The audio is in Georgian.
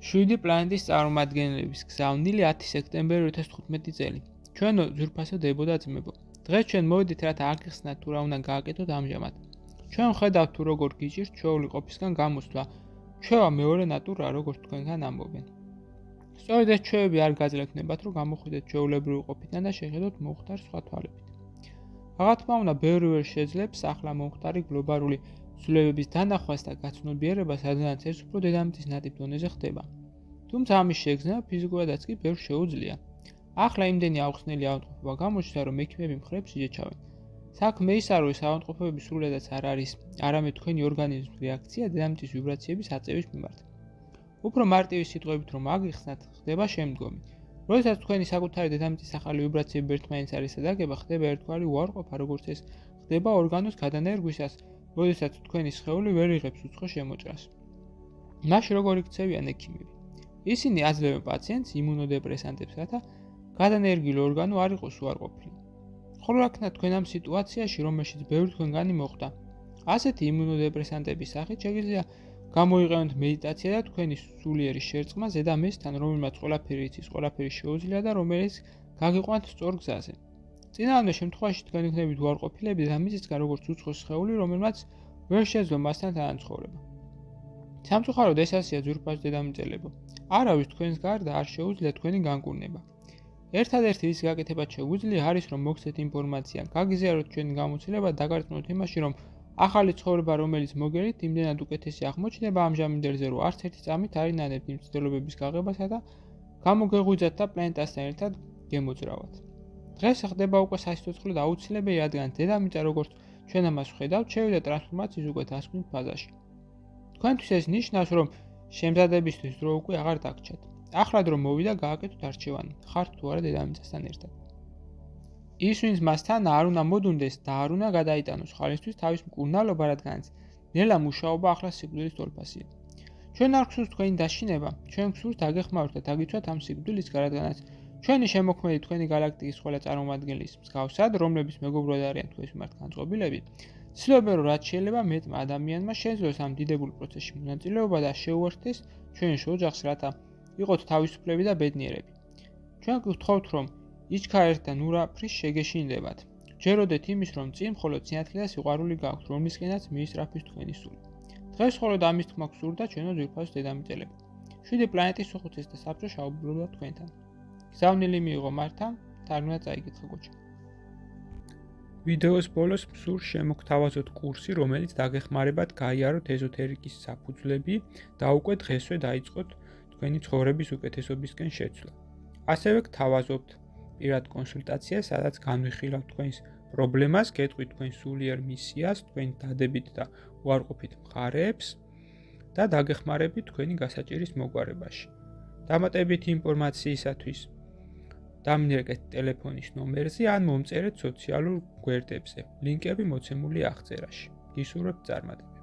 7 პლანეტის წარმომადგენლების გზავნილი 10 სექტემბერი 2015 წელი. ჩვენო ძვირფასო დებო და ძმებო. დღეს ჩვენ მოვედით რათა აღიხსნათ თუ რა უნდა გააკეთოთ ამჟამად. ჩვენ ხედავთ თუ როგორ გიჭირთ ჩვეული ყოფისგან გამოსვლა. ჩვევა მეორე ნატურა, როგორც თქვენგან ამბობენ. სწორედ ეს ჩვევები არ გაძლევდებათ, რომ გამოხვიდეთ ჩვეულებრივი ყოფიდან და შეხედოთ მომხდარ სხვა თვალებით. რა თქმა უნდა, ბევრი ვერ შეძლებს ახლა მომხდარი გლობალური ცვლილებების დანახვას და გაცნობიერებას, რადგანაც ეს უფრო დედამიწის ნატიფ დონეზე ხდება. თუმცა ამის შეგრძნება ფიზიკურადაც კი ბევრს შეუძლია. ახლა იმდენი აუხსნელი ავადმყოფობა გამოჩნდა, რომ ექიმები მხრებს იჯეჩავენ. საქმე ისაა, რომ ეს ავადმყოფობები სრულიადაც არ არის არამედ თქვენი ორგანიზმის რეაქცია დედამიწის ვიბრაციების აწევის მიმართ. უფრო მარტივი სიტყვებით რომ აგიხსნათ, ხდება შემდგომი. როდესაც თქვენი საკუთარი დედამიწის ახალი ვიბრაციები ერთმანეთს არის სადაგება, ხდება ერთგვარი უარყოფა, როგორც ეს ხდება ორგანოს გადანერგვისას, როდესაც თქვენი სხეული ვერ იღებს უცხო შემოჭრას. მაშინ როგორ იქცევიან ექიმები? ისინი აძლევენ პაციენტს იმუნოდეპრესანტებს, რათა გადანერგილი ორგანო არ იყოს უარყოფილი. ხოლო აქნა თქვენ ამ სიტუაციაში, რომელშიც ბევრი თქვენგანი მოხვდა, ასეთი იმუნოდეპრესანტების სახით შეგიძლია გამოიყენოთ მედიტაცია და თქვენი სულიერი შერწყმა ზედამესთან, რომელმაც ყველაფერი იცის, ყველაფერი შეუძლია და რომელიც გაგიყვანთ სწორ გზაზე. წინააღმდეგ შემთხვევაში თქვენ იქნებით უარყოფილები დედამიწისგან, როგორც უცხო სხეული, რომელმაც ვერ შეძლო მასთან თანაცხოვრება. სამწუხაროდ ეს ასეა ძვირფასო დედამიწელებო. არავის თქვენს გარდა არ შეუძლია თქვენი განკურნება. ერთადერთი რის გაკეთებაც შეუძლია არის რომ მოგცეთ ინფორმაცია, გაგიზიაროთ ჩვენი გამოცდილება და დაგარწმუნოთ იმაში, რომ ახალი ცხოვრება, რომელიც მოგერით, იმდენად უკეთესი აღმოჩნდება ამჟამინდელზე, რომ არც ერთი წამით არ ინანებთ იმ ცდილობების გაღებასა და გამოგეღვიძათ და პლანეტასთან ერთად გემოძრავათ. დღეს ხდება უკვე სასიცოცხლოდ აუცილებელი, რადგან დედამიწა, როგორც ჩვენ ამას ვხედავთ, შევიდა ტრანსფორმაციის უკვე დასკვნის ფაზაში. თქვენთვის ეს ნიშნავს, რომ შემზადებისთვის დრო უკვე აღარ დაგჭათ. ახლა დრო მოვიდა გააკეთოთ არჩევანი, ხართ თუ არა დედამიწასთან ერთად. ის, ვინც მასთან არ უნდა მოდუნდეს და არ უნდა გადაიტანოს ხალისთვის თავის მკურნალობა, რადგანაც ნელა მუშაობა ახლა სიკვდილის თვალფასია. ჩვენ არ გვსურს თქვენი დაშინება, ჩვენ გვსურს დაგეხმაროთ და დაგიცვათ ამ სიკვდილისგან, რადგანაც ჩვენი შემოქმედი თქვენი galaktikis ყველა წარმომადგენლის მსგავსად, რომლებიც მეგობრად არიან თქვენს მიმართ განწყობილები, ცდილობენ რომ რაც შეიძლება მეტმა ადამიანმა შეძლოს ამ დიდებულ პროცესში მონაწილეობა და შეუერთდეს ჩვენი ოჯახს, რათა იყოთ თავისუფლები და ბედნიერები. ჩვენ გგთხოვთ, რომ იჩქარეთ და ნურაფრის შეგეშინდებათ. ჯეროდეთ იმის, რომ წინ მხოლოდ სინათლე და სიყვარული გაქვთ, რომლისკენაც მიისწრაფვის თქვენი სული. დღეს მხოლოდ ამის თქმა გსურდა ჩვენო ძვირფასო დედამიწელები. 7 პლანეტის უხუცეს და საბჭო შაუბრობდა თქვენთან. გზავნილი მიიღო მართა, თარგმნა წაიკითხა გოჩა. ვიდეოს ბოლოს მსურს შემოგთავაზოთ კურსი, რომელიც დაგეხმარებათ გაიაროთ ეზოთერიკის საფუძვლები და უკვე დღესვე დაიწყოთ თქვენი ცხოვრების უკეთესობისკენ შეცვლა. ასევე გთავაზობთ პირად კონსულტაციას, სადაც განვიხილავთ თქვენს პრობლემას, გეტყვით თქვენ სულიერ მისიას, თქვენ დადებით და უარყოფით მხარეებს და დაგეხმარებით თქვენი გასაჭირის მოგვარებაში. დამატებითი ინფორმაციისათვის დამინერგეთ ტელეფონის ნომერზე ან მომწერეთ სოციალურ გვერდებზე. ლინკები მოცემულია აღწერაში. გისურვებთ წარმატებას.